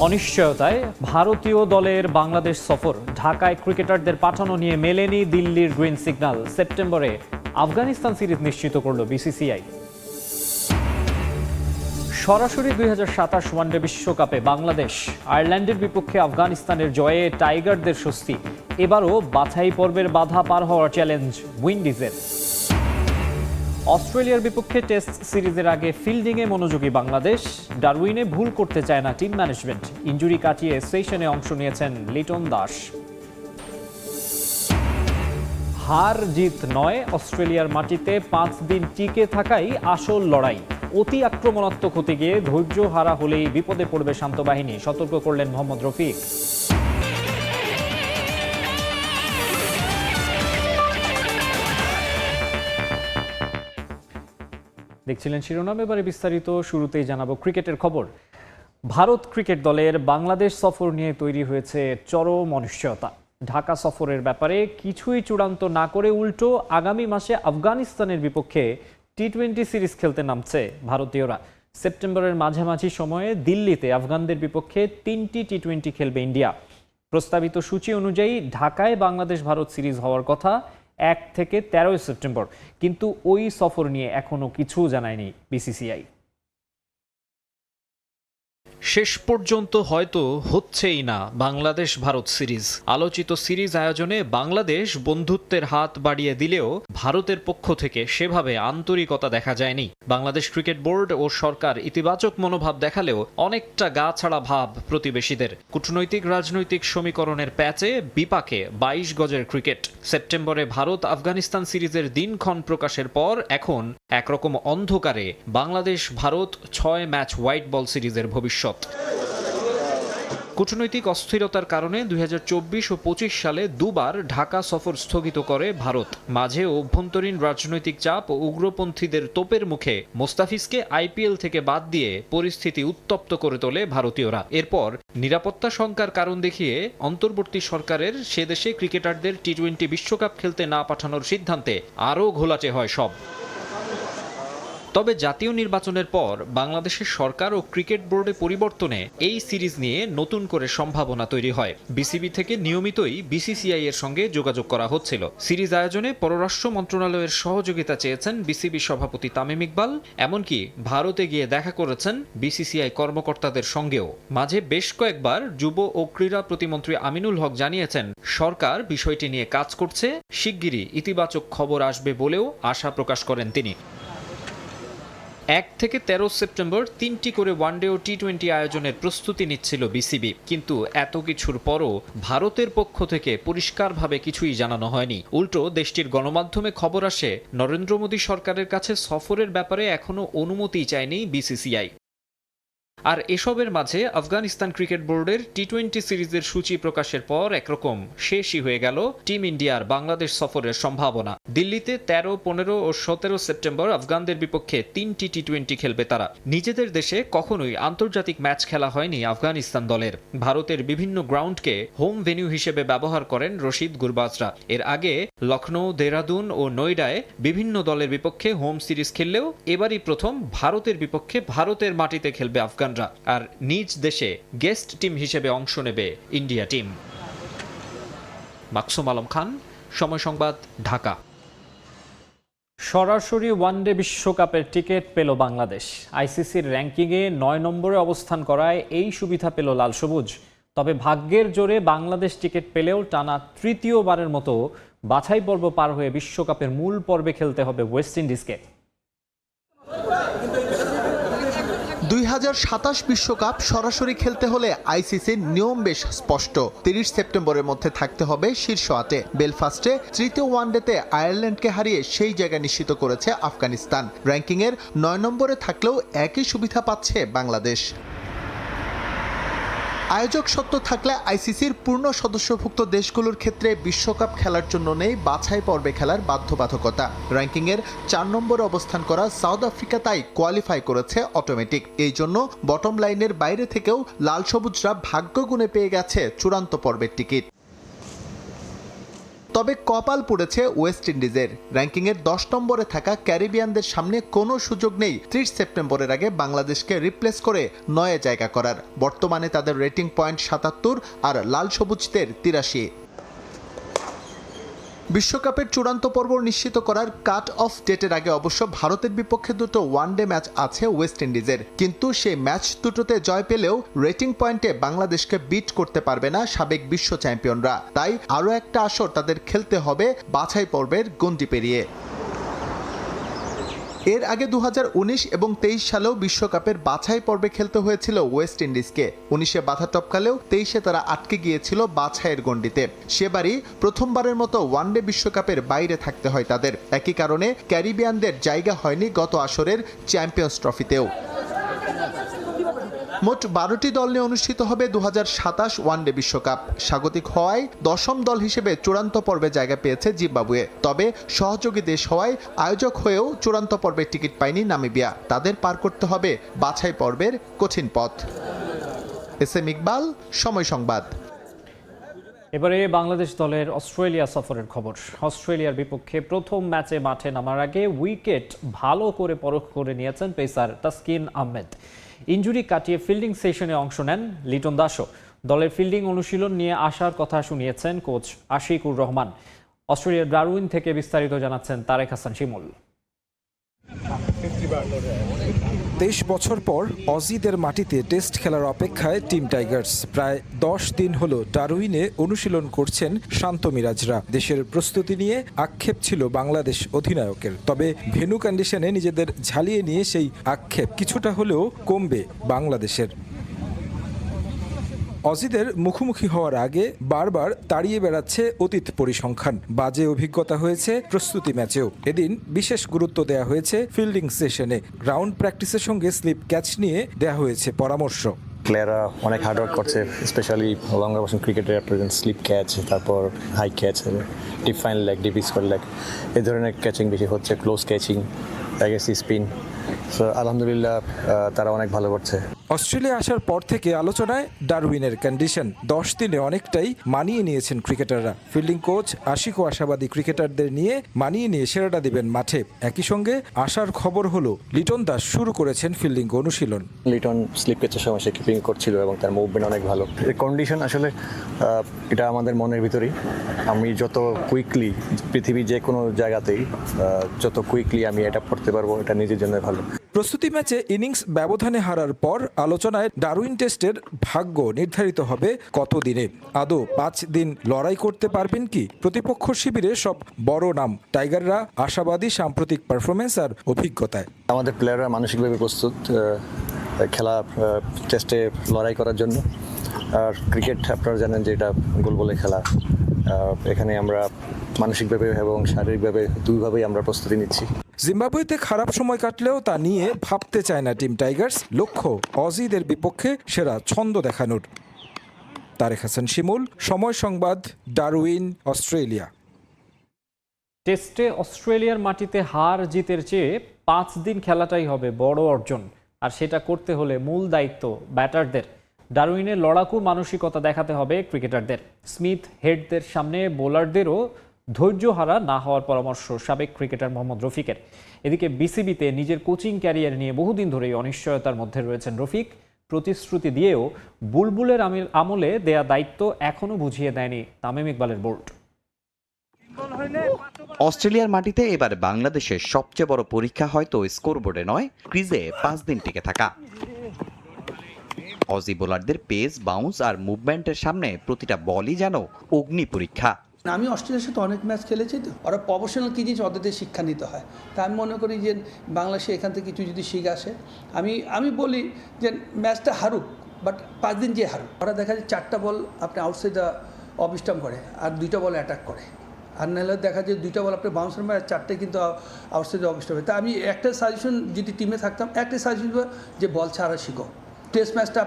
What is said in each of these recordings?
অনিশ্চয়তায় ভারতীয় দলের বাংলাদেশ সফর। ঢাকায় ক্রিকেটারদের পাঠানো নিয়ে মেলেনি দিল্লির গ্রিন সিগন্যাল। সেপ্টেম্বরে আফগানিস্তান সিরিজ নিশ্চিত করল বিসিসিআই। সরাসরি ২০২৭ ওয়ানডে বিশ্বকাপে বাংলাদেশ আয়ারল্যান্ডের বিপক্ষে আফগানিস্তানের জয়ে টাইগারদের স্বস্তি। এবারও বাছাই পর্বের বাধা পার হওয়ার চ্যালেঞ্জ উইন্ডিজের। অস্ট্রেলিয়ার বিপক্ষে টেস্ট সিরিজের আগে ফিল্ডিংয়ে মনোযোগী বাংলাদেশ। ডারউইনে ভুল করতে চায় না টিম ম্যানেজমেন্ট। ইনজুরি কাটিয়ে সেশনে অংশ নিয়েছেন লিটন দাস। হার জিত নয়, অস্ট্রেলিয়ার মাটিতে 5 দিন টিকে থাকাই আসল লড়াই। অতি আক্রমণাত্মক হতে গিয়ে ধৈর্য হারা হলেই বিপদে পড়বে শান্ত বাহিনী, সতর্ক করলেন মোহাম্মদ রফিক। দেখছিলেন শিরোনাম, এবারে বিস্তারিত। শুরুতেই জানাবো ক্রিকেটের খবর। ভারত ক্রিকেট দলের বাংলাদেশ সফর নিয়ে তৈরি হয়েছে চরম অনিশ্চয়তা। ঢাকা সফরের ব্যাপারে কিছুই চূড়ান্ত না করে উল্টো আগামী মাসে আফগানিস্তানের বিপক্ষে টি-20 সিরিজ খেলতে নামছে ভারতীয়রা। সেপ্টেম্বরের মাঝামাঝি সময়ে দিল্লিতে আফগানদের বিপক্ষে 3টি টি-20 খেলবে ইন্ডিয়া। প্রস্তাবিত সূচি অনুযায়ী ঢাকায় বাংলাদেশ ভারত সিরিজ হওয়ার কথা 1 থেকে 13 সেপ্টেম্বর, কিন্তু ওই সফর নিয়ে এখনো কিছু জানায়নি বিসিসিআই। শেষ পর্যন্ত হয়তো হচ্ছেই না বাংলাদেশ ভারত সিরিজ। আলোচিত সিরিজ আয়োজনে বাংলাদেশ বন্ধুত্বের হাত বাড়িয়ে দিলেও ভারতের পক্ষ থেকে সেভাবে আন্তরিকতা দেখা যায়নি। বাংলাদেশ ক্রিকেট বোর্ড ও সরকার ইতিবাচক মনোভাব দেখালেও অনেকটা গা ছাড়া ভাব প্রতিবেশীদের। কূটনৈতিক রাজনৈতিক সমীকরণের প্যাচে বিপাকে 22 গজের ক্রিকেট। সেপ্টেম্বরে ভারত আফগানিস্তান সিরিজের দিনক্ষণ প্রকাশের পর এখন একরকম অন্ধকারে Bangladesh Bharat 6 match white ball সিরিজের ভবিষ্যৎ। কূটনৈতিক অস্থিরতার কারণে 2024 ও 25 সালে দুবার ঢাকা সফর স্থগিত করে ভারত। মাঝে অভ্যন্তরীণ রাজনৈতিক চাপ ও উগ্রপন্থীদের তোপের মুখে মোস্তাফিজকে আইপিএল থেকে বাদ দিয়ে পরিস্থিতি উত্তপ্ত করে তোলে ভারতীয়রা। এরপর নিরাপত্তা শঙ্কার কারণ দেখিয়ে অন্তর্বর্তী সরকারের সে দেশে ক্রিকেটারদের টি-20 বিশ্বকাপ খেলতে না পাঠানোর সিদ্ধান্তে আরও ঘোলাটে হয় সব। তবে জাতীয় নির্বাচনের পর বাংলাদেশের সরকার ও ক্রিকেট বোর্ডে পরিবর্তনে এই সিরিজ নিয়ে নতুন করে সম্ভাবনা তৈরি হয়। বিসিবি থেকে নিয়মিতই বিসিসিআই এর সঙ্গে যোগাযোগ করা হচ্ছিল। সিরিজ আয়োজনে পররাষ্ট্র মন্ত্রণালয়ের সহযোগিতা চেয়েছেন বিসিবি সভাপতি তামিম ইকবাল। এমনকি ভারতে গিয়ে দেখা করেছেন বিসিসিআই কর্মকর্তাদের সঙ্গেও। মাঝে বেশ কয়েকবার যুব ও ক্রীড়া প্রতিমন্ত্রী আমিনুল হক জানিয়েছেন সরকার বিষয়টি নিয়ে কাজ করছে, শিগগিরই ইতিবাচক খবর আসবে বলেও আশা প্রকাশ করেন তিনি। 1 থেকে 13 সেপ্টেম্বর 3টি করে ওয়ানডে ও টি-20 আয়োজনের প্রস্তুতি নিচ্ছিল বিসিবি। কিন্তু এত কিছুর পরও ভারতের পক্ষ থেকে পরিষ্কারভাবে কিছুই জানানো হয়নি। উল্টো দেশটির গণমাধ্যমে খবর আসে নরেন্দ্র মোদী সরকারের কাছে সফরের ব্যাপারে এখনো অনুমতি চায়নি বিসিসিআই। আর এসবের মাঝে আফগানিস্তান ক্রিকেট বোর্ডের টি-20 সিরিজের সূচি প্রকাশের পর একরকম শেষই হয়ে গেল টিম ইন্ডিয়ার বাংলাদেশ সফরের সম্ভাবনা। দিল্লিতে 13, 15 ও 17 সেপ্টেম্বর আফগানদের বিপক্ষে 3টি টি-20 খেলবে তারা। নিজেদের দেশে কখনোই আন্তর্জাতিক ম্যাচ খেলা হয়নি আফগানিস্তান দলের। ভারতের বিভিন্ন গ্রাউন্ডকে হোম ভেন্যু হিসেবে ব্যবহার করেন রশিদ গুরবাজরা। এর আগে লখনৌ, দেহরাদুন ও নয়ডায় বিভিন্ন দলের বিপক্ষে হোম সিরিজ খেললেও এবারই প্রথম ভারতের বিপক্ষে ভারতের মাটিতে খেলবে আফগান। আর নিজ দেশে গেস্ট টিম হিসেবে অংশ নেবে ইন্ডিয়া টিম। মাকসুম আলম খান, সময় সংবাদ, ঢাকা। সরাসরি ওয়ানডে বিশ্বকাপের টিকিট পেল বাংলাদেশ। আইসিসির র্যাঙ্কিংয়ে 9 নম্বরে অবস্থান করায় এই সুবিধা পেল লাল সবুজ। তবে ভাগ্যের জোরে বাংলাদেশ টিকিট পেলেও টানা তৃতীয়বারের মতো বাছাই পর্ব পার হয়ে বিশ্বকাপের মূল পর্বে খেলতে হবে ওয়েস্ট ইন্ডিজকে। 2027 বিশ্বকাপ সরাসরি খেলতে হলে আইসিসির নিয়ম বেশ স্পষ্ট। 30 সেপ্টেম্বরের মধ্যে থাকতে হবে শীর্ষ 8-এ। বেলফাস্টে তৃতীয় ওয়ানডেতে আয়ারল্যান্ডকে হারিয়ে সেই জায়গা নিশ্চিত করেছে আফগানিস্তান। র্যাঙ্কিংয়ের 9 নম্বরে থাকলেও একই সুবিধা পাচ্ছে বাংলাদেশ। আয়োজক সত্ত্ব থাকলে আইসিসির পূর্ণ সদস্যভুক্ত দেশগুলোর ক্ষেত্রে বিশ্বকাপ খেলার জন্য নেই বাছাই পর্বে খেলার বাধ্যবাধকতা। র্যাঙ্কিংয়ের 4 নম্বরে অবস্থান করা সাউথ আফ্রিকা তাই কোয়ালিফাই করেছে অটোমেটিক। এই জন্য বটম লাইনের বাইরে থেকেও লাল সবুজরা ভাগ্য গুণে পেয়ে গেছে চূড়ান্ত পর্বের টিকিট। তবে কপাল পড়েছে ওয়েস্ট ইন্ডিজের। র্যাঙ্কিংয়ের 10 নম্বরে থাকা ক্যারিবিয়ানদের সামনে কোনো সুযোগ নেই 30 সেপ্টেম্বরের আগে বাংলাদেশকে রিপ্লেস করে 9 জায়গা করার। বর্তমানে তাদের রেটিং পয়েন্ট 77 আর লাল সবুজদের 83। বিশ্বকাপের চূড়ান্ত পর্ব নিশ্চিত করার কাট অফ ডেটের আগে অবশ্য ভারতের বিপক্ষে দুটো ওয়ানডে ম্যাচ আছে ওয়েস্ট ইন্ডিজের, কিন্তু সেই ম্যাচ দুটোতে জয় পেলেও রেটিং পয়েন্টে বাংলাদেশকে বিট করতে পারবে না সাবেক বিশ্ব চ্যাম্পিয়নরা। তাই আরও একটা আসর তাদের খেলতে হবে বাছাই পর্বের গণ্ডি পেরিয়ে। এর আগে 2019 এবং 23 সালেও বিশ্বকাপের বাছাই পর্বে খেলতে হয়েছিল ওয়েস্ট ইন্ডিজকে। 19-এ বাধা টপকালেও 23-এ তারা আটকে গিয়েছিল বাছাইয়ের গণ্ডিতে। সেবারই প্রথমবারের মতো ওয়ানডে বিশ্বকাপের বাইরে থাকতে হয় তাদের। একই কারণে ক্যারিবিয়ানদের জায়গা হয়নি গত আসরের চ্যাম্পিয়ন্স ট্রফিতেও। মোট 12টি দল নিয়ে অনুষ্ঠিত হবে 2027 ওয়ানডে বিশ্বকাপ। স্বাগতিক হওয়ায় 10ম দল হিসেবে চূড়ান্ত পর্বে জায়গা পেয়েছে জিম্বাবুয়ে। তবে সহযোগী দেশ হওয়ায় আয়োজক হয়েও চূড়ান্ত পর্বের টিকিট পায়নি নামিবিয়া। তাদের পার করতে হবে বাছাই পর্বের কঠিন পথ। এস এম ইকবাল, সময় সংবাদ। এবারে বাংলাদেশ দলের অস্ট্রেলিয়া সফরের খবর। অস্ট্রেলিয়ার বিপক্ষে প্রথম ম্যাচে মাঠে নামার আগে উইকেট ভালো করে পরখ করে নিয়েছেন পেসার তাসকিন আহমেদ। ইনজুরি কাটিয়ে ফিল্ডিং সেশনে অংশ নেন লিটন দাসও। দলের ফিল্ডিং অনুশীলন নিয়ে আসার কথা শুনিয়েছেন কোচ আশিকুর রহমান। অস্ট্রেলিয়ার ডারউইন থেকে বিস্তারিত জানাচ্ছেন তারেক হাসান শিমুল। 23 বছর পর অজিদের মাটিতে টেস্ট খেলার অপেক্ষায় টিম টাইগার্স। প্রায় 10 দিন হলো ডারউইনে অনুশীলন করছেন শান্ত মিরাজরা। দেশের প্রস্তুতি নিয়ে আক্ষেপ ছিল বাংলাদেশ অধিনায়কের, তবে ভেন্যু কন্ডিশনে নিজেদের ঝালিয়ে নিয়ে সেই আক্ষেপ কিছুটা হলেও কমবে বাংলাদেশের। অজিদের মুখোমুখি হওয়ার আগে বারবার তাড়িয়ে বেড়াচ্ছে অতীত পরিসংখ্যান। বাজে অভিজ্ঞতা হয়েছে প্রস্তুতি ম্যাচেও। এদিন বিশেষ গুরুত্ব দেওয়া হয়েছে ফিল্ডিং সেশনে। গ্রাউন্ড প্র্যাকটিসের সঙ্গে স্লিপ ক্যাচ নিয়ে দেওয়া হয়েছে পরামর্শ। প্লেয়াররা অনেক হার্ডওয়ার্ক করছে, স্পেশালি লঙ্গা বসন ক্রিকেটের প্রেজেন্ট স্লিপ ক্যাচ, তারপর high catch, deep fine leg, deep square leg, এই ধরনের ক্যাচিং বেশি হচ্ছে, close catching, against spin. So আলহামদুলিল্লাহ তারা অনেক ভালো করছে। অস্ট্রেলিয়া আসার পর থেকে আলোচনায় ডারউইনের কন্ডিশন। 10 দিনে অনেকটাই মানিয়ে নিয়েছেন ক্রিকেটাররা। ফিল্ডিং কোচ আশিক ও আশাবাদী ক্রিকেটারদের নিয়ে মানিয়ে নিয়ে সেরাটা দিবেন মাঠে। একই সঙ্গে আসার খবর হলো লিটন দাস শুরু করেছেন ফিল্ডিং অনুশীলন। লিটন স্লিপ ক্যাচের সময় সে কিপিং করছিল এবং তার মুভমেন্ট অনেক ভালো। কন্ডিশন আসলে এটা আমাদের মনের ভিতরেই। আমি যত কুইকলি পৃথিবীর যে কোনো জায়গাতেই যত কুইকলি আমি এটা করতে পারবো, এটা নিজের জন্য ভালো। প্রস্তুতি ম্যাচে ইনিংস ব্যবধানে হারার পর আলোচনায় ডারউইন টেস্টের ভাগ্য নির্ধারিত হবে কত দিনে। আদৌ 5 দিন লড়াই করতে পারবেন কি প্রতিপক্ষ শিবিরে সব বড় নাম? টাইগাররা আশাবাদী সাম্প্রতিক পারফরমেন্স আর অভিজ্ঞতায়। আমাদের প্লেয়াররা মানসিকভাবে প্রস্তুত খেলা টেস্টে লড়াই করার জন্য। আর ক্রিকেট আপনারা জানেন যে এটা গোল বলে খেলা। এখানে আমরা মানসিকভাবে এবং শারীরিকভাবে দুইভাবেই আমরা প্রস্তুতি নিচ্ছি। জিম্বাবুয়েতে খারাপ সময় কাটলেও তা নিয়ে ভাবতে চায় না টিম টাইগার্স। লক্ষ্য অজিদের বিপক্ষে সেরা ছন্দ দেখানোর। তারেক হাসান শিমুল, সময় সংবাদ, ডারউইন, অস্ট্রেলিয়া। টেস্টে অস্ট্রেলিয়ার মাটিতে হার জিতের চেয়ে 5 দিন খেলাটাই হবে বড় অর্জন, আর সেটা করতে হলে মূল দায়িত্ব ব্যাটারদের। ডারউইনে লড়াকু মানসিকতা দেখাতে হবে ক্রিকেটারদের। স্মিথ হেডদের সামনে বোলারদেরও ধৈর্যহারা না হওয়ার পরামর্শ সাবেক ক্রিকেটার মোহাম্মদ রফিকের। এদিকে বিসিবিতে নিজের কোচিং ক্যারিয়ার নিয়ে বহুদিন ধরেই অনিশ্চয়তার মধ্যে রয়েছেন রফিক। প্রতিশ্রুতি দিয়েও বুলবুলের আমলে দেয়া দায়িত্ব এখনও বুঝিয়ে দেয়নি তামিম ইকবালের বোর্ড। অস্ট্রেলিয়ার মাটিতে এবার বাংলাদেশের সবচেয়ে বড় পরীক্ষা হয়তো স্কোরবোর্ডে নয়, ক্রিজে 5 দিন টিকে থাকা। অজি বোলারদের পেস, বাউন্স আর মুভমেন্টের সামনে প্রতিটা বলই যেন অগ্নি পরীক্ষা। আমি অস্ট্রেলিয়ার সাথে অনেক ম্যাচ খেলেছি, তো ওরা প্রফেশনাল কী জিনিস ওদের শিক্ষা নিতে হয়। তা আমি মনে করি যে বাংলাদেশে এখান থেকে কিছু যদি শিখে আসে, আমি বলি যে ম্যাচটা হারুক, বাট 5 দিন যে হারুক। ওরা দেখা যায় 4টা বল আপনি আউটসাইড অফ স্টাম্প করে আর 2টা বল অ্যাটাক করে, আর নাহলে দেখা যায় 2টা বল আপনি বাউন্সার মারে, 4টে কিন্তু আউটসাইড অফ স্টাম্প। তা আমি একটা সাজেশন যদি টিমে থাকতাম, একটা সাজেশন যে বল ছাড়া শিখো। টেস্ট ম্যাচটা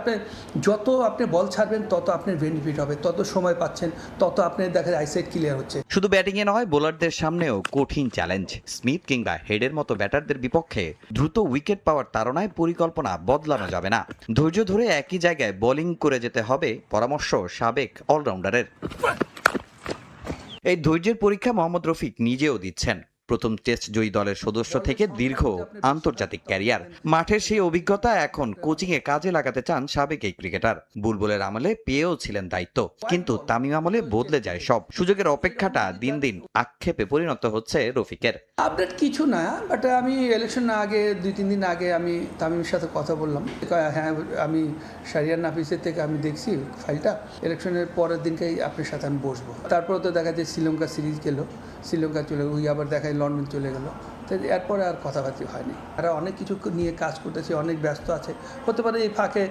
যত আপনি বল ছাড়বেন তত আপনার বেনিফিট হবে, তত সময় পাচ্ছেন, তত আপনার দেখা যায় আইসাইড ক্লিয়ার হচ্ছে। শুধু ব্যাটিংয়ে নয়, বোলারদের সামনেও কঠিন চ্যালেঞ্জ। স্মিথ কিংবা হেডের মতো ব্যাটারদের বিপক্ষে দ্রুত উইকেট পাওয়ার তাড়নায় পরিকল্পনা বদলানো যাবে না। ধৈর্য ধরে একই জায়গায় বোলিং করে যেতে হবে, পরামর্শ সাবেক অলরাউন্ডারের। এই ধৈর্যের পরীক্ষা মোহাম্মদ রফিক নিজেও দিচ্ছেন। প্রথম টেস্ট জয়ী দলের সদস্য থেকে দীর্ঘ আন্তর্জাতিক ক্যারিয়ার, মাঠের সেই অভিজ্ঞতা এখন কোচিংয়ে কাজে লাগাতে চান সাবেক এই ক্রিকেটার। বুলবুলের আমলে পেয়েও ছিলেন দায়িত্ব, কিন্তু তামিম আমলে বদলে যায় সব। সুযোগের অপেক্ষাটা দিন দিন আক্ষেপে পরিণত হচ্ছে রফিকের। আপডেট কিছু না, বাট আমি ইলেকশন আগে 2-3 দিন আগে আমি তামিমের সাথে কথা বললাম। হ্যাঁ, আমি শাহরিয়ার নাফিসের থেকে আমি দেখছি ফাইলটা, ইলেকশনের পরের দিনকেই আপনার সাথে আমি বসবো। তারপরে তো দেখা যায় শ্রীলঙ্কা সিরিজ গেল, শ্রীলঙ্কা চলে ওই আবার দেখায় লন্ডন চলে গেল, তো এরপরে আর কথাবার্তা হয়নি। আর অনেক কিছু নিয়ে কাজ করতেছি, অনেক ব্যস্ত আছে, হতে পারে এই ফাঁকে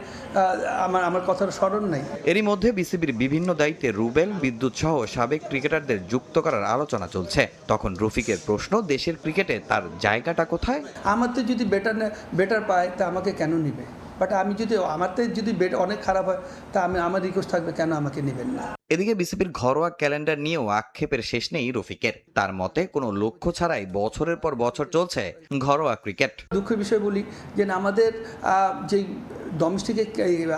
আমার কথার স্মরণ নাই। এরই মধ্যে বিসিবির বিভিন্ন দায়িত্বে রুবেল, বিদ্যুৎ সহ সাবেক ক্রিকেটারদের যুক্ত করার আলোচনা চলছে। তখন রফিকের প্রশ্ন, দেশের ক্রিকেটে তার জায়গাটা কোথায়? আমার তো যদি বেটার পায় তা আমাকে কেন নিবে, বাট আমি যদি আমারতে যদি অনেক খারাপ হয় তা আমার রিকোয়েস্ট থাকবে কেন আমাকে নেবেন না। এদিকে বিসিবির ঘরোয়া ক্যালেন্ডার নিয়েও আক্ষেপের শেষ নেই রফিকের। তার মতে কোনো লক্ষ্য ছাড়াই বছরের পর বছর চলছে ঘরোয়া ক্রিকেট। দুঃখের বিষয় বলি যে আমাদের যে ডোমেস্টিকে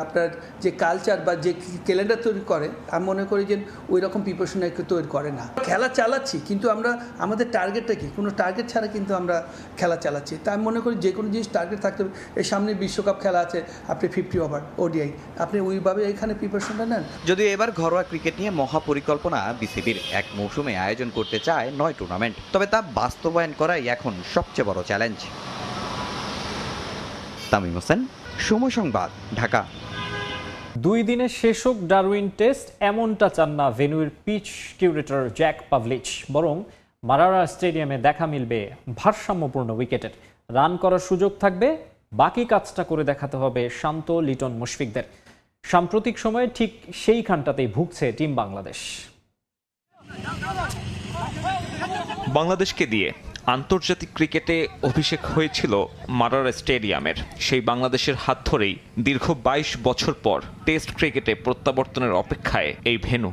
আপনার যে কালচার বা যে ক্যালেন্ডার তৈরি করে, আমি মনে করি যে ওই রকম প্রিপারেশন তৈরি করে না। খেলা চালাচ্ছি, কিন্তু আমরা আমাদের টার্গেটটা কি, কোনো টার্গেট ছাড়া কিন্তু আমরা খেলা চালাচ্ছি। তা আমি মনে করি যে কোনো জিনিস টার্গেট থাকতে হবে। এই সামনে বিশ্বকাপ খেলা আছে, আপনি 50 ওভার ODI, আপনি ওইভাবে এখানে প্রিপারেশনটা নেন। যদিও এবার ঘরোয়া ক্রিকেট নিয়ে মহাপরিকল্পনা বিসিবির, এক মৌসুমে আয়োজন করতে চায় 9 টুর্নামেন্ট, তবে তা বাস্তবায়ন করাই এখন সবচেয়ে বড় চ্যালেঞ্জ। তামিম হোসেন, সময় সংবাদ, ঢাকা। 2 দিনে শেষ হোক ডারউইন টেস্ট, এমনটা চান না ভেন্যুর পিচ কিউরেটর জ্যাক পাভলিচ। বরং মারারা স্টেডিয়ামে দেখা মিলবে ভারসাম্যপূর্ণ উইকেটের। রান করার সুযোগ থাকবে, বাকি কাজটা করে দেখাতে হবে শান্ত, লিটন, মুশফিকদের। সাম্প্রতিক সময়ে ঠিক সেইখানটাতেই ভুগছে টিম বাংলাদেশ। বাংলাদেশকে দিয়ে আন্তর্জাতিক ক্রিকেটে অভিষেক হয়েছিল মারারা স্টেডিয়ামের। সেই বাংলাদেশের হাত ধরেই দীর্ঘ 22 বছর পর টেস্ট ক্রিকেটে প্রত্যাবর্তনের অপেক্ষায় এই ভেন্যু।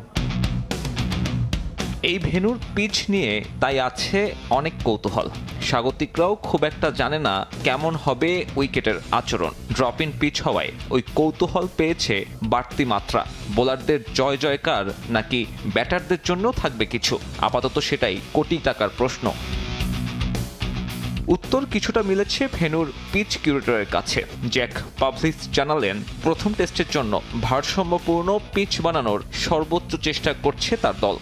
এই ভেন্যুর পিচ নিয়ে তাই আছে অনেক কৌতূহল। স্বাগতিকরাও খুব একটা জানে না কেমন হবে উইকেটের আচরণ। ড্রপ ইন পিচ হওয়ায় ওই কৌতূহল পেয়েছে বাড়তি মাত্রা। বোলারদের জয় জয়কার নাকি ব্যাটারদের জন্য থাকবে কিছু, আপাতত সেটাই কোটি টাকার প্রশ্ন। উত্তর কিছুটা মিলেছে ভেন্যুর পিচ কিউরেটরের কাছে। জ্যাক পাভলিচ জানালেন, প্রথম টেস্টের জন্য ভারসাম্যপূর্ণ পিচ বানানোর সর্বোচ্চ চেষ্টা করছে তার দল।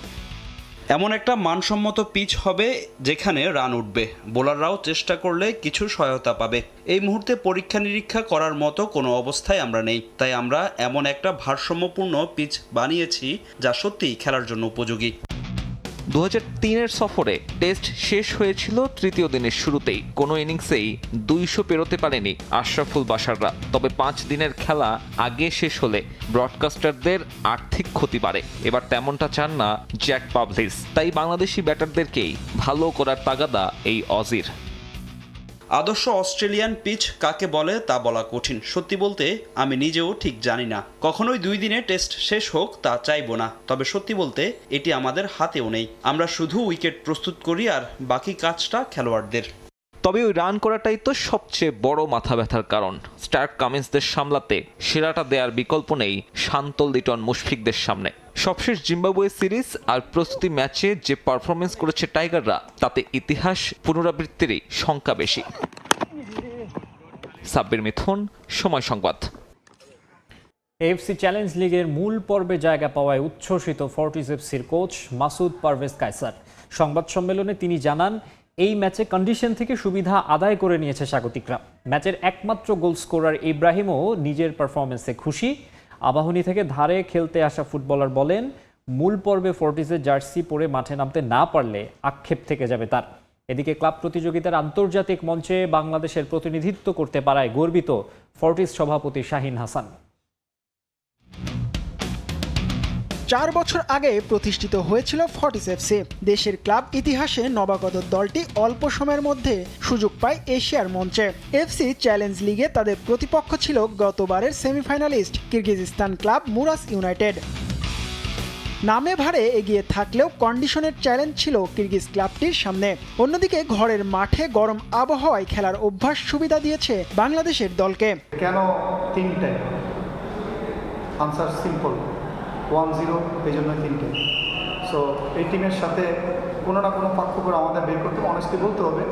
এমন একটা মানসম্মত পিচ হবে যেখানে রান উঠবে, বোলাররাও চেষ্টা করলে কিছু সহায়তা পাবে। এই মুহূর্তে পরীক্ষা নিরীক্ষা করার মতো কোনো অবস্থায় আমরা নেই, তাই আমরা এমন একটা ভারসাম্যপূর্ণ পিচ বানিয়েছি যা সত্যিই খেলার জন্য উপযোগী। 2003-এর সফরে টেস্ট শেষ হয়েছিল তৃতীয় দিনের শুরুতেই। কোনো ইনিংসেই 200 পেরোতে পারেনি আশরাফুল বাশাররা। তবে 5 দিনের খেলা আগে শেষ হলে ব্রডকাস্টারদের আর্থিক ক্ষতি বাড়ে। এবার তেমনটা চান না জ্যাক পাভলিচ, তাই বাংলাদেশি ব্যাটারদেরকেই ভালো করার তাগাদা এই অজির। আদর্শ অস্ট্রেলিয়ান পিচ কাকে বলে তা বলা কঠিন। সত্যি বলতে আমি নিজেও ঠিক জানি না। কখনোই 2 দিনে টেস্ট শেষ হোক তা চাইবো না, তবে সত্যি বলতে এটি আমাদের হাতেও নেই। আমরা শুধু উইকেট প্রস্তুত করি আর বাকি কাজটা খেলোয়াড়দের। তবে ওই রান করাটাই তো সবচেয়ে বড় মাথা ব্যথার কারণ। স্টার্ক কামিন্সদের সামলাতে সেরাটা দেওয়ার বিকল্প নেই শান্ত, লিটন, মুশফিকদের সামনে। সবশেষ জিম্বাবুয়ে সিরিজ আর প্রস্তুতি ম্যাচে যে পারফরমেন্স করেছে টাইগাররা, তাতে ইতিহাস পুনরাবৃত্তিরই শঙ্কা বেশি। সাব্বির মিথুন, সময় সংবাদ। এএফসি চ্যালেঞ্জ লিগের মূল পর্বে জায়গা পাওয়ায় উচ্ছ্বসিত ফর্টিস এফসির কোচ মাসুদ পারভেজ কায়সার। সংবাদ সম্মেলনে তিনি জানান, এই ম্যাচে কন্ডিশন থেকে সুবিধা আদায় করে নিয়েছে স্বাগতিকরা। ম্যাচের একমাত্র গোল স্কোরার ইব্রাহিমও নিজের পারফরমেন্সে খুশি। আবাহনী থেকে ধারে খেলতে আসা ফুটবলার বলেন, মূল পর্বে ফর্টিসের জার্সি পরে মাঠে নামতে না পারলে আক্ষেপ থেকে যাবে তার। এদিকে ক্লাব প্রতিযোগিতার আন্তর্জাতিক মঞ্চে বাংলাদেশের প্রতিনিধিত্ব করতে পারায় গর্বিত ফর্টিস সভাপতি শাহিন হাসান। 4 বছর আগে প্রতিষ্ঠিত হয়েছিল ফর্টিস এফসি। দেশের ক্লাব ইতিহাসে নবাগত দলটি অল্প সময়ের মধ্যে সুযোগ পায় এশিয়ার মঞ্চে। এফসি চ্যালেঞ্জ লিগে তাদের প্রতিপক্ষ ছিল গতবারের সেমিফাইনালিস্ট কিরগিজস্তান ক্লাব মুরাস ইউনাইটেড। নামে ভারে এগিয়ে থাকলেও কন্ডিশনের চ্যালেঞ্জ ছিল কিরগিজ ক্লাবটির সামনে। অন্যদিকে ঘরের মাঠে গরম আবহাওয়ায় খেলার অভ্যাস সুবিধা দিয়েছে বাংলাদেশের দলকে। কেন 3টায়? আনসার সিম্পল, 1-0, এই জন্য 3টে। সো এই টিমের সাথে কোনো না কোনো পার্থক্য আমাদের বের করতে হবে, অনেস্টলি বলতে হবে।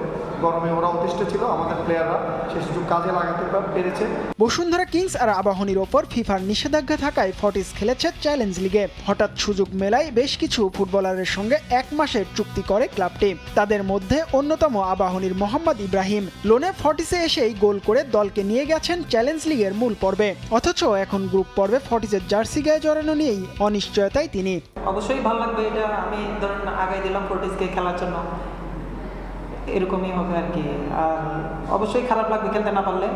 গরমে ওরা অতিষ্ঠ ছিল, আমাদের প্লেয়াররা সেই সুযোগ কাজে লাগাতে পেরেছে। বসুন্ধরা কিংস আর আবাহনীর ওপর ফিফার নিষেধাজ্ঞা থাকায় ফর্টিস খেলেছে চ্যালেঞ্জ লিগে। হঠাৎ সুযোগ মেলায় বেশ কিছু ফুটবলারের সঙ্গে 1 মাসের চুক্তি করে ক্লাবটি। তাদের মধ্যে অন্যতম আবাহনীর মোহাম্মদ ইব্রাহিম লোনে ফর্টিসে এসেই গোল করে দলকে নিয়ে গেছেন চ্যালেঞ্জ লিগের মূল পর্বে। অথচ এখন গ্রুপ পর্বে ফর্টিসের জার্সি গায়ে জড়ানো নিয়েই অনিশ্চয়তায় তিনি। অবশ্যই ভালো লাগবে, এটা আমি ধরুন আগাই দিলাম ফর্টিসকে খেলার জন্য, এরকমই হবে আর কি। আর অবশ্যই খারাপ লাগবে খেলতে না পারলে,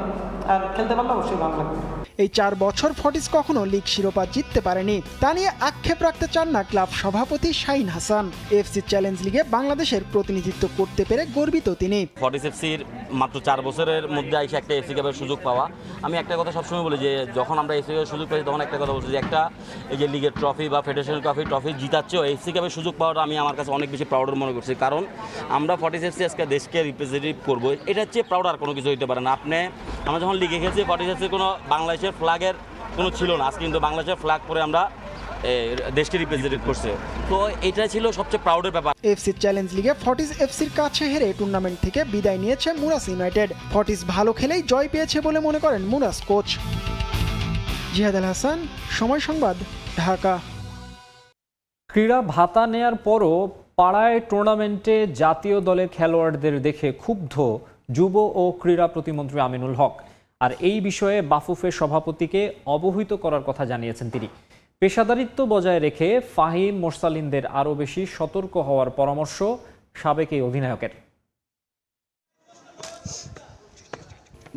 আর খেলতে পারলে অবশ্যই ভালো লাগবে। এই 4 বছর ফর্টিস কখনো লিগ শিরোপা জিততে পারেনি, তা নিয়ে আক্ষেপ রাখতে চান না ক্লাব সভাপতি শাহিন হাসান। এফসি চ্যালেঞ্জ লিগে বাংলাদেশের প্রতিনিধিত্ব করতে পেরে গর্বিত তিনি। ফর্টিস এফসির মাত্র 4 বছরের মধ্যে এসে একটা এফসি কাপের সুযোগ পাওয়া, আমি একটা কথা সবসময় বলি যে যখন আমরা এফসি কাপের সুযোগ পাই তখন একটা কথা বলছি যে একটা এই যে লিগের ট্রফি বা ফেডারেশন ট্রফি জিতাচ্ছেও এফসি কাপের সুযোগ পাওয়াটা আমি আমার কাছে অনেক বেশি প্রাউড মনে করছি। কারণ আমরা ফর্টিস এফসি আজকে দেশকে রিপ্রেজেন্টেটিভ করবো, এটা হচ্ছে প্রাউড আর কোনো কিছু হইতে পারে না। আমরা যখন লিগে খেয়েছি ফর্টিস এফসির কোনো বাংলাদেশের ফ্ল্যাগের কোনো ছিল না, আজকে কিন্তু বাংলাদেশের ফ্ল্যাগ পরে আমরা দেশকে রিপ্রেজেন্টেটিভ করছে, তো এটা ছিল সবচেয়ে প্রাউডের ব্যাপার। এফসি চ্যালেঞ্জ লিগে ফর্টিস এফসির কাছে হেরে টুর্নামেন্ট থেকে বিদায় নিয়েছে মুরাস ইউনাইটেড। ফর্টিস ভালো খেলেই জয় পেয়েছে বলে মনে করেন মুরাস কোচ। জিহাদ আল হাসান, সময় সংবাদ, ঢাকা। ক্রীড়া ভাতা নেয়ার পরও পাড়ায় টুর্নামেন্টে জাতীয় দলের খেলোয়াড়দের দেখে ক্ষুব্ধ যুব ও ক্রীড়া প্রতিমন্ত্রী আমিনুল হক। আর এই বিষয়ে বাফুফের সভাপতিকে অবহিত করার কথা জানিয়েছেন তিনি। পেশাদারিত্ব বজায় রেখে ফাহিম মোরসালিনদের আরও বেশি সতর্ক হওয়ার পরামর্শ সাবেক এই অধিনায়কের।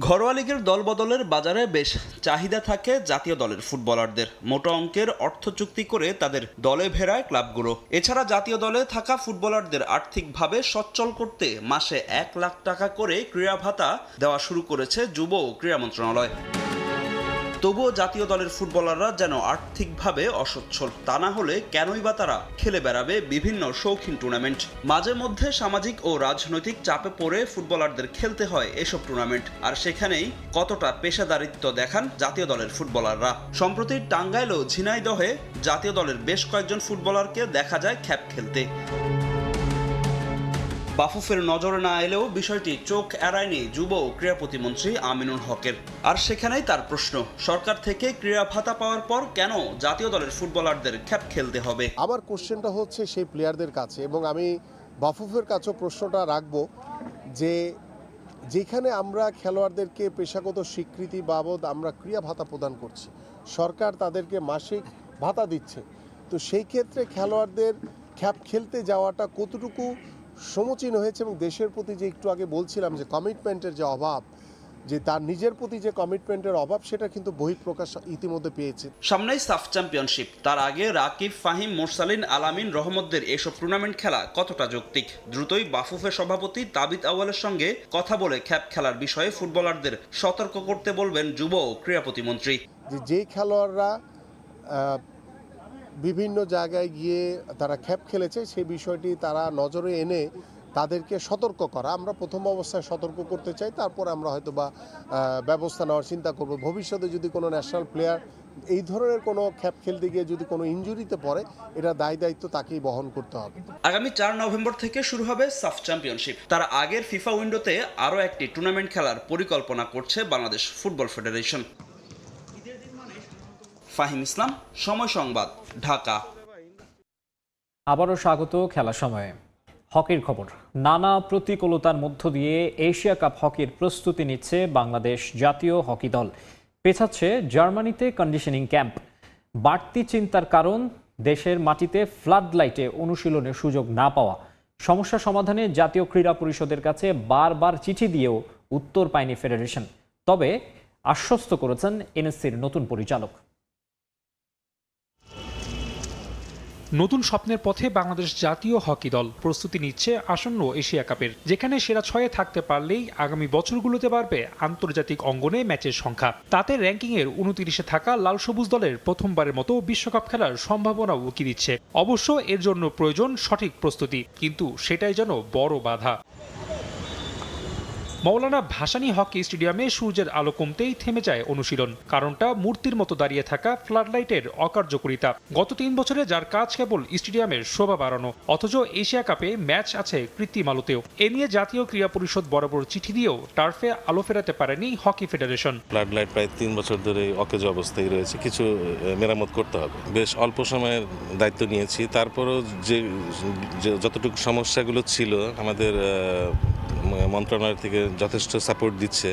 ঘরোয়া লিগের দলবদলের বাজারে বেশ চাহিদা থাকে জাতীয় দলের ফুটবলারদের। মোটা অঙ্কের অর্থ চুক্তি করে তাদের দলে ভেড়ায় ক্লাবগুলো। এছাড়া জাতীয় দলে থাকা ফুটবলারদের আর্থিকভাবে সচ্ছল করতে মাসে 1 লাখ টাকা করে ক্রীড়া ভাতা দেওয়া শুরু করেছে যুব ও ক্রীড়া মন্ত্রণালয়। তবুও জাতীয় দলের ফুটবলাররা যেন আর্থিকভাবে অসচ্ছল, তা না হলে কেনই বা তারা খেলে বেড়াবে বিভিন্ন শৌখিন টুর্নামেন্ট। মাঝে মধ্যে সামাজিক ও রাজনৈতিক চাপে পড়ে ফুটবলারদের খেলতে হয় এসব টুর্নামেন্ট, আর সেখানেই কতটা পেশাদারিত্ব দেখান জাতীয় দলের ফুটবলাররা। সম্প্রতি টাঙ্গাইল ও ঝিনাইদহে জাতীয় দলের বেশ কয়েকজন ফুটবলারকে দেখা যায় খ্যাপ খেলতে। বাফুফের নজরে না এলেও বিষয়টি চোখ এড়ায়নি যুব ও ক্রীড়া প্রতিমন্ত্রী আমিনুল হকের। আর সেখানেই তার প্রশ্ন, সরকার থেকে ক্রীড়া ভাতা পাওয়ার পর কেন জাতীয় দলের ফুটবলারদের খ্যাপ খেলতে হবে? আমার কোশ্চেনটা হচ্ছে সেই প্লেয়ারদের কাছে, এবং আমি বাফুফের কাছেও প্রশ্নটা রাখবো যে যেখানে আমরা খেলোয়াড়দেরকে পেশাগত স্বীকৃতি বাবদ আমরা ক্রীড়া ভাতা প্রদান করছি, সরকার তাদেরকে মাসিক ভাতা দিচ্ছে, তো সেই ক্ষেত্রে খেলোয়াড়দের খ্যাপ খেলতে যাওয়াটা কতটুকু সমীচীন হয়েছে, এবং দেশের প্রতি যে একটু আগে বলছিলাম যে কমিটমেন্টের যে অভাব, যে তার নিজের প্রতি যে কমিটমেন্টের অভাব, সেটা কিন্তু বহিঃপ্রকাশ ইতিমধ্যে পেয়েছে। সামনেই সাফ চ্যাম্পিয়নশিপ, তার আগে রাকিব, ফাহিম, মোরসালিন, আলামিন, রহমতদের এসব টুর্নামেন্ট খেলা কতটা যৌক্তিক? দ্রুতই বাফুফের সভাপতি তাবিত আউয়ালের সঙ্গে কথা বলে খ্যাপ খেলার বিষয়ে ফুটবলারদের সতর্ক করতে বলবেন যুব ও ক্রীড়া প্রতিমন্ত্রী। যে খেলোয়াড়রা বিভিন্ন জায়গায় গিয়ে তারা খ্যাপ খেলেছে, সেই বিষয়টি তারা নজরে এনে তাদেরকে সতর্ক করা। আমরা প্রথম অবস্থায় সতর্ক করতে চাই, তারপর আমরা হয়তো বা ব্যবস্থা নেওয়ার চিন্তা করব। ভবিষ্যতে যদি কোনো ন্যাশনাল প্লেয়ার এই ধরনের কোনো খ্যাপ খেলতে গিয়ে যদি কোনো ইনজুরিতে পড়ে, এটা দায়িত্ব তাকেই বহন করতে হবে। আগামী 4 নভেম্বর থেকে শুরু হবে সাফ চ্যাম্পিয়নশিপ। তার আগের ফিফা উইন্ডোতে আরও একটি টুর্নামেন্ট খেলার পরিকল্পনা করছে বাংলাদেশ ফুটবল ফেডারেশন। ফাহিম ইসলাম, সময় সংবাদ, ঢাকা। আবারও স্বাগত খেলা সময়ে। হকির খবর। নানা প্রতিকূলতার মধ্য দিয়ে এশিয়া কাপ হকির প্রস্তুতি নিচ্ছে বাংলাদেশ জাতীয় হকি দল। পেছাচ্ছে জার্মানিতে কন্ডিশনিং ক্যাম্প। বাড়তি চিন্তার কারণ দেশের মাটিতে ফ্লাড লাইটে অনুশীলনের সুযোগ না পাওয়া। সমস্যা সমাধানে জাতীয় ক্রীড়া পরিষদের কাছে বারবার চিঠি দিয়েও উত্তর পায়নি ফেডারেশন। তবে আশ্বস্ত করেছেন এনএসসির নতুন পরিচালক। নতুন স্বপ্নের পথে বাংলাদেশ জাতীয় হকি দল প্রস্তুতি নিচ্ছে আসন্ন এশিয়া কাপের, যেখানে সেরা 6-এ থাকতে পারলেই আগামী বছরগুলোতে বাড়বে আন্তর্জাতিক অঙ্গনে ম্যাচের সংখ্যা। তাতে র্যাঙ্কিংয়ের 29-এ থাকা লাল সবুজ দলের প্রথমবারের মতো বিশ্বকাপ খেলার সম্ভাবনা উকি দিচ্ছে। অবশ্য এর জন্য প্রয়োজন সঠিক প্রস্তুতি, কিন্তু সেটাই যেন বড় বাধা। মৌলানা ভাসানী হকি স্টেডিয়ামে সূর্যের আলো কমতেই থেমে যায় অনুশীলন। কারণটা মূর্তির মতো দাঁড়িয়ে থাকা ফ্লাডলাইটের অকার্যকরিতা। গত 3 বছরে যার কাজ কেবল স্টেডিয়ামের শোভা বাড়ানো, অথচ এশিয়া কাপে ম্যাচ আছে কৃত্রিম আলোতেও। এ নিয়ে জাতীয় ক্রীড়া পরিষদ বরাবর চিঠি দিয়েও টার্ফে আলো ফেরাতে পারেনি হকি ফেডারেশন। ফ্লাডলাইট প্রায় 3 বছর ধরে অকেজো অবস্থায় রয়েছে, কিছু মেরামত করতে হবে। বেশ অল্প সময়ের দায়িত্ব নিয়েছি, তারপরও যে যতটুকু সমস্যাগুলো ছিল আমাদের মন্ত্রণালয় থেকে যথেষ্ট সাপোর্ট দিচ্ছে।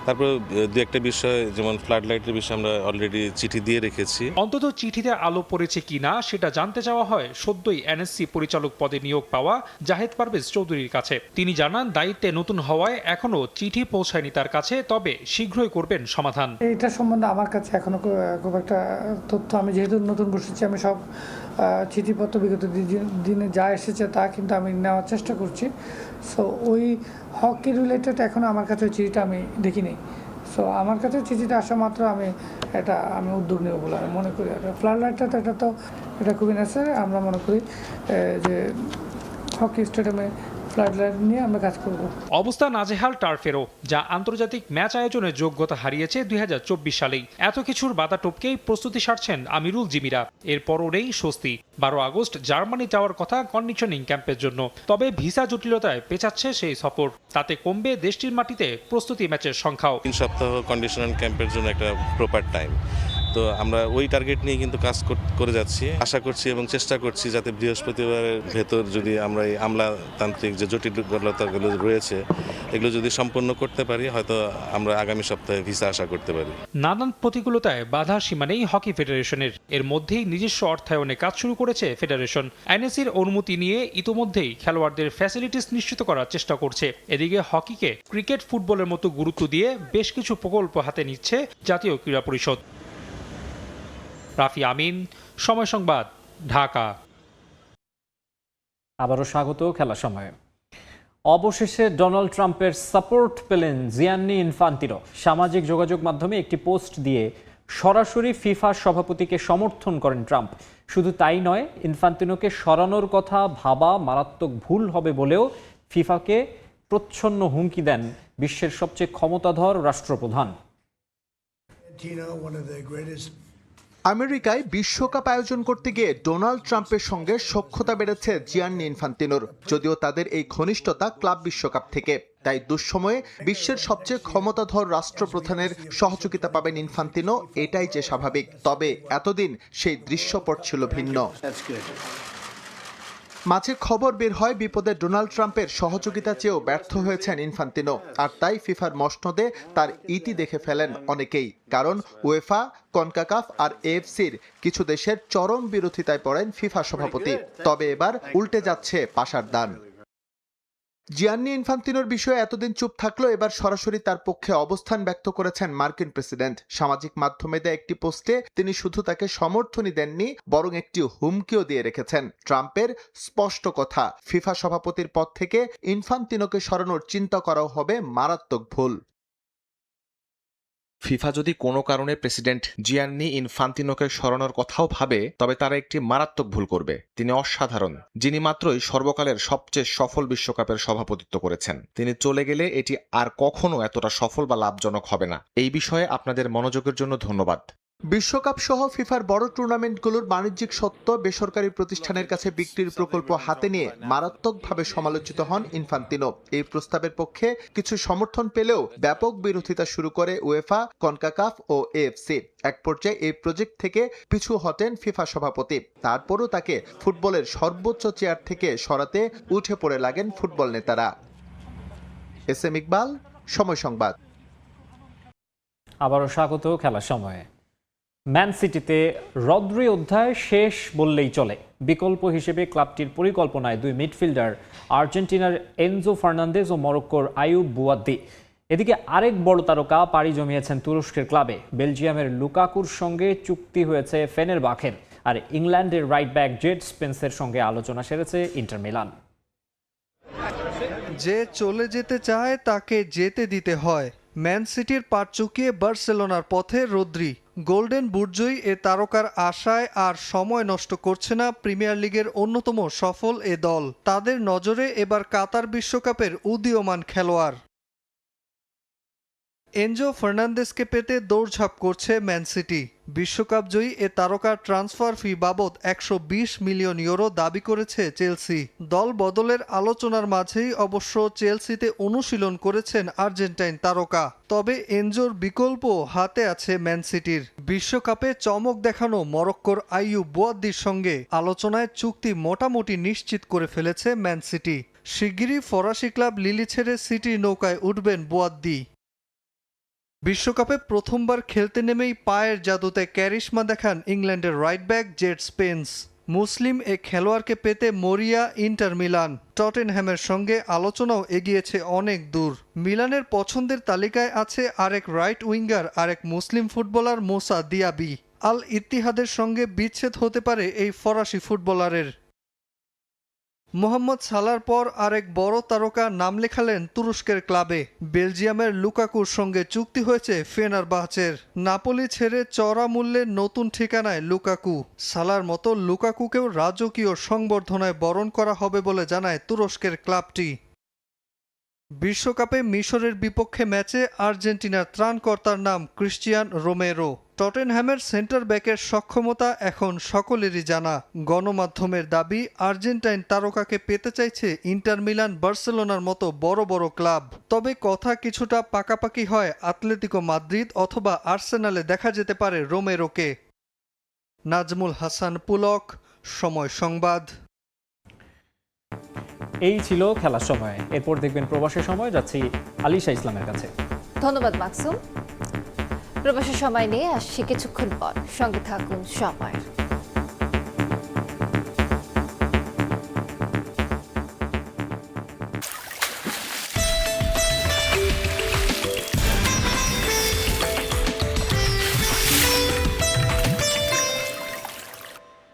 তারপর দু একটা বিষয়, যেমন ফ্লাড লাইটের বিষয়ে আমরা অলরেডি চিঠি দিয়ে রেখেছি। অন্তত চিঠিতে আলো পড়েছে কিনা সেটা জানতে চাওয়া হয় সদ্যই এনএসসি পরিচালক পদে নিয়োগ পাওয়া জাহেদ পারভেজ চৌধুরীর কাছে। তিনি জানান, দায়িত্বে নতুন হওয়ায় এখনো চিঠি পৌঁছায়নি তার কাছে, তবে শীঘ্রই করবেন সমাধান। এটা সম্বন্ধে আমার কাছে এখনো খুব একটা তথ্য, আমি যেহেতু নতুন বসেছি, আমি সব চিঠিপত্র বিগত দিনে যা এসেছে তা কিন্তু আমি নেওয়ার চেষ্টা করছি। সো ওই হকি রিলেটেড এখনও আমার কাছে ওই চিঠিটা আমি দেখিনি। সো আমার কাছে চিঠিটা আসা মাত্র আমি উদ্যোগ নেব বলে আমি মনে করি। ফ্লাড লাইটটা তো এটা খুবই নেসেসারি। আমরা মনে করি যে হকি স্টেডিয়ামে ফ্লাডলাইট নিয়ে আমরা কাজ করব। অবস্থা নাজেহাল টার্ফেরও, যা আন্তর্জাতিক ম্যাচ আয়োজনের যোগ্যতা হারিয়েছে 2024 সালেই। এত কিছুর বাধা টপকেই প্রস্তুতি সারছেন আমিরুল জিমিরা। এরপরও নেই স্বস্তি। 12 আগস্ট জার্মানি যাওয়ার কথা কন্ডিশনিং ক্যাম্পের জন্য, তবে ভিসা জটিলতায় পেছাচ্ছে সেই সফর। তাতে কমবে দেশটির মাটিতে প্রস্তুতি ম্যাচের সংখ্যাও। 3 সপ্তাহ কন্ডিশনাল ক্যাম্পের জন্য একটা প্রপার টাইম, তো আমরা ওই টার্গেট নিয়ে কিন্তু কাজ করে যাচ্ছি। আশা করছি এবং চেষ্টা করছি যাতে বৃহস্পতিবারের ভেতর যদি আমরা এই আমলাতান্ত্রিক যে জটিলতাগুলো রয়েছে এগুলো যদি সম্পন্ন করতে পারি, হয়তো আমরা আগামী সপ্তাহে ভিসা আশা করতে পারি। নানান প্রতিকূলতায় বাধা সীমা নেই হকি ফেডারেশনের। এর মধ্যেই নিজস্ব অর্থায়নে কাজ শুরু করেছে ফেডারেশন। এনএসির অনুমতি নিয়ে ইতোমধ্যেই খেলোয়াড়দের ফ্যাসিলিটিস নিশ্চিত করার চেষ্টা করছে। এদিকে হকিকে ক্রিকেট ফুটবলের মতো গুরুত্ব দিয়ে বেশ কিছু প্রকল্প হাতে নিচ্ছে জাতীয় ক্রীড়া পরিষদ। রাফি আমিন, সময় সংবাদ, ঢাকা। আবারও স্বাগত খেলা সময়ে। অবশেষে ডোনাল্ড ট্রাম্পের সাপোর্ট পেলেন জিয়ান্নি ইনফান্তিনো। সামাজিক যোগাযোগ মাধ্যমে একটি পোস্ট দিয়ে সরাসরি ফিফা সভাপতিকে সমর্থন করেন ট্রাম্প। শুধু তাই নয়, ইনফান্তিনোকে সরানোর কথা ভাবা মারাত্মক ভুল হবে বলেও ফিফাকে প্রচ্ছন্ন হুমকি দেন বিশ্বের সবচেয়ে ক্ষমতাধর রাষ্ট্রপ্রধান। আমেরিকায় বিশ্বকাপ আয়োজন করতে গিয়ে ডোনাল্ড ট্রাম্পের সঙ্গে সখ্যতা বেড়েছে জিয়ান্নি ইনফান্তিনোর। যদিও তাদের এই ঘনিষ্ঠতা ক্লাব বিশ্বকাপ থেকে, তাই দুঃসময়ে বিশ্বের সবচেয়ে ক্ষমতাধর রাষ্ট্রপ্রধানের সহযোগিতা পাবেন ইনফান্তিনো, এটাই যে স্বাভাবিক। তবে এতদিন সেই দৃশ্যপট ছিল ভিন্ন। মাঝে খবর বের হয় বিপদে ডোনাল্ড ট্রাম্পের সহযোগিতা চেয়েও ব্যর্থ হয়েছেন ইনফান্তিনো। আর তাই ফিফার মসনদে তার ইতি দেখে ফেলেন অনেকেই। কারণ উয়েফা, কনকাকাফ আর এএফসির কিছু দেশের চরম বিরোধিতায় পড়েন ফিফা সভাপতি। তবে এবার উল্টে যাচ্ছে পাশার দান। জিয়ান্নি ইনফান্তিনোর বিষয়ে এতদিন চুপ থাকলেও এবার সরাসরি তার পক্ষে অবস্থান ব্যক্ত করেছেন মার্কিন প্রেসিডেন্ট। সামাজিক মাধ্যমে দেয়া একটি পোস্টে তিনি শুধু তাকে সমর্থনই দেননি, বরং একটি হুমকিও দিয়ে রেখেছেন। ট্রাম্পের স্পষ্ট কথা, ফিফা সভাপতির পদ থেকে ইনফান্তিনোকে সরানোর চিন্তা করাও হবে মারাত্মক ভুল। ফিফা যদি কোনো কারণে প্রেসিডেন্ট জিয়ান্নি ইনফান্তিনোকে সরানোর কথাও ভাবে, তবে তারা একটি মারাত্মক ভুল করবে। তিনি অসাধারণ, যিনি মাত্রই সর্বকালের সবচেয়ে সফল বিশ্বকাপের সভাপতিত্ব করেছেন। তিনি চলে গেলে এটি আর কখনো এতটা সফল বা লাভজনক হবে না। এই বিষয়ে আপনাদের মনোযোগের জন্য ধন্যবাদ। বিশ্বকাপ সহ ফিফার বড় টুর্নামেন্টগুলোর বাণিজ্যিক স্বত্ব বেসরকারি প্রতিষ্ঠানের কাছে বিক্রির প্রকল্প হাতে নিয়ে মারাত্মকভাবে সমালোচিত হন ইনফান্তিনো। এই প্রস্তাবের পক্ষে কিছু সমর্থন পেলেও ব্যাপক বিরোধিতা শুরু করে উয়েফা, কনকাকাফ ও এএফসি। এক পর্যায়ে এই প্রজেক্ট থেকে পিছু হটেন ফিফা সভাপতি। তারপরও তাকে ফুটবলের সর্বোচ্চ চেয়ার থেকে সরাতে উঠে পড়ে লাগেন ফুটবল নেতারা। এসএম ইকবাল, সময় সংবাদ। আবারও স্বাগত খেলা সময়ে। ম্যান সিটিতে রদ্রি অধ্যায় শেষ বললেই চলে। বিকল্প হিসেবে ক্লাবটির পরিকল্পনায় 2 মিডফিল্ডার আর্জেন্টিনার এনজো ফার্নান্দেজ ও মরক্কোর আইয়ুব বুয়াদ্দি। এদিকে আরেক বড় তারকা পাড়ি জমিয়েছেন তুরস্কের ক্লাবে। বেলজিয়ামের লুকাকুর সঙ্গে চুক্তি হয়েছে ফেনেরবাখের। আর ইংল্যান্ডের রাইট ব্যাক জেড স্পেন্সের সঙ্গে আলোচনা সেরেছে ইন্টার মিলান। যে চলে যেতে চায় তাকে যেতে দিতে হয়। ম্যান সিটির পাট চুকিয়ে বার্সেলোনার পথে রদ্রি। গোল্ডেন বুটজয়ী এ তারকার আশায় আর সময় নষ্ট করছে না প্রিমিয়ার লিগের অন্যতম সফল এ দল। তাদের নজরে এবার কাতার বিশ্বকাপের উদীয়মান খেলোয়াড়। এনজো ফার্নান্দেসকে পেতে দৌড়ঝাঁপ করছে ম্যান সিটি। বিশ্বকাপ জয়ী এ তারকার ট্রান্সফার ফি বাবদ 120 মিলিয়ন ইউরো দাবি করেছে চেলসি। দল বদলের আলোচনার মাঝেই অবশ্য চেলসিতে অনুশীলন করেছেন আর্জেন্টাইন তারকা। তবে এনজোর বিকল্প হাতে আছে ম্যান সিটির। বিশ্বকাপে চমক দেখানো মরক্কোর আইয়ুব বোয়াদ্দির সঙ্গে আলোচনায় চুক্তি মোটামুটি নিশ্চিত করে ফেলেছে ম্যান সিটি। শিগগিরই ফরাসি ক্লাব লিলি ছেড়ে সিটির নৌকায় উঠবেন বোয়াদ্দি। বিশ্বকাপে প্রথমবার খেলতে নেমেই পায়ের জাদুতে ক্যারিশমা দেখান ইংল্যান্ডের রাইট ব্যাক জেড স্পেন্স। মুসলিম এ খেলোয়াড়কে পেতে মরিয়া ইন্টার মিলান। টটেনহ্যামের সঙ্গে আলোচনাও এগিয়েছে অনেক দূর। মিলানের পছন্দের তালিকায় আছে আরেক রাইট উইঙ্গার, আরেক মুসলিম ফুটবলার মোসা দিয়াবি। আল ইত্তিহাদের সঙ্গে বিচ্ছেদ হতে পারে এই ফরাসি ফুটবলারের। মোহাম্মদ সালার পর আরেক বড় তারকা নাম লেখালেন তুরস্কের ক্লাবে। বেলজিয়ামের লুকাকুর সঙ্গে চুক্তি হয়েছে ফেনারবাহচের। নাপোলি ছেড়ে চড়া মূল্যে নতুন ঠিকানায় লুকাকু। সালার মতো লুকাকুকেও রাজকীয় সংবর্ধনায় বরণ করা হবে বলে জানায় তুরস্কের ক্লাবটি। বিশ্বকাপে মিশরের বিপক্ষে ম্যাচে আর্জেন্টিনার ত্রাণকর্তার নাম ক্রিশ্চিয়ান রোমেরো। টটেনহ্যামের সেন্টার ব্যাকের সক্ষমতা এখন সকলেরই জানা। গণমাধ্যমের দাবি, আর্জেন্টাইন তারকাকে পেতে চাইছে ইন্টার মিলান, বার্সেলোনার মতো বড় বড় ক্লাব। তবে কথা কিছুটা পাকাপাকি হয় আতলেতিকো মাদ্রিদ অথবা আর্সেনালে দেখা যেতে পারে রোমেরোকে। নাজমুল হাসান পুলক, সময় সংবাদ। এই ছিল খেলার সময়। এরপর দেখবেন প্রবাসের সময়, যাচ্ছি আলিশা ইসলামের কাছে। ধন্যবাদ মাকসুম। প্রবাসের সময় নিয়ে আসছি কিছুক্ষণ পর, সঙ্গে থাকুন সময়ের।